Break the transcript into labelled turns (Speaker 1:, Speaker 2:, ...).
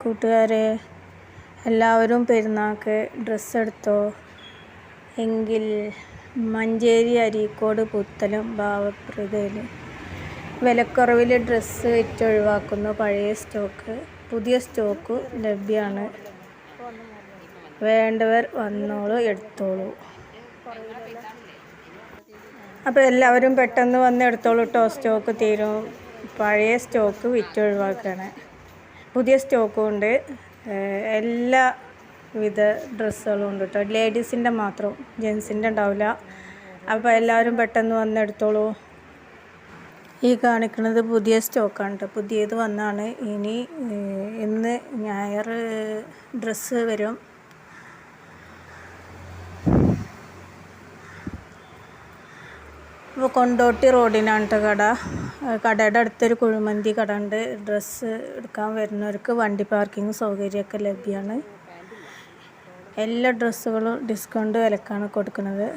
Speaker 1: കൂട്ടുകാരെ, എല്ലാവരും പെരുന്നാൾക്ക് ഡ്രസ്സ് എടുത്തോ? എങ്കിൽ മഞ്ചേരി അരീക്കോട് പുത്തലം ഭാവപ്രതയിൽ വിലക്കുറവിൽ ഡ്രസ്സ് വിറ്റൊഴിവാക്കുന്നു. പഴയ സ്റ്റോക്ക്, പുതിയ സ്റ്റോക്ക് ലഭ്യമാണ്. വേണ്ടവർ വന്നോളൂ, എടുത്തോളൂ. അപ്പോൾ എല്ലാവരും പെട്ടെന്ന് വന്ന് എടുത്തോളൂ കേട്ടോ. സ്റ്റോക്ക് തീരും. പഴയ സ്റ്റോക്ക് വിറ്റൊഴിവാക്കുകയാണ്. പുതിയ സ്റ്റോക്കും ഉണ്ട്. എല്ലാ വിധ ഡ്രസ്സുകളും ഉണ്ട് കേട്ടോ. ലേഡീസിൻ്റെ മാത്രം, ജെൻസിൻ്റെ ഉണ്ടാവില്ല. അപ്പോൾ എല്ലാവരും പെട്ടെന്ന് വന്ന് എടുത്തോളൂ. ഈ കാണിക്കുന്നത് പുതിയ സ്റ്റോക്കാണ് കേട്ടോ. പുതിയത് വന്നാണ്. ഇന്ന് ഞായർ ഡ്രസ്സ് വരും. ഇപ്പോൾ കൊണ്ടോട്ടി റോഡിനാണ് കേട്ടോ കട. കടയുടെ അടുത്തൊരു കുഴിമന്തി കട ഉണ്ട്. ഡ്രസ്സ് എടുക്കാൻ വരുന്നവർക്ക് വണ്ടി പാർക്കിംഗ് സൗകര്യമൊക്കെ ലഭ്യമാണ്. എല്ലാ ഡ്രസ്സുകളും ഡിസ്കൗണ്ട് വിലക്കാണ് കൊടുക്കുന്നത്.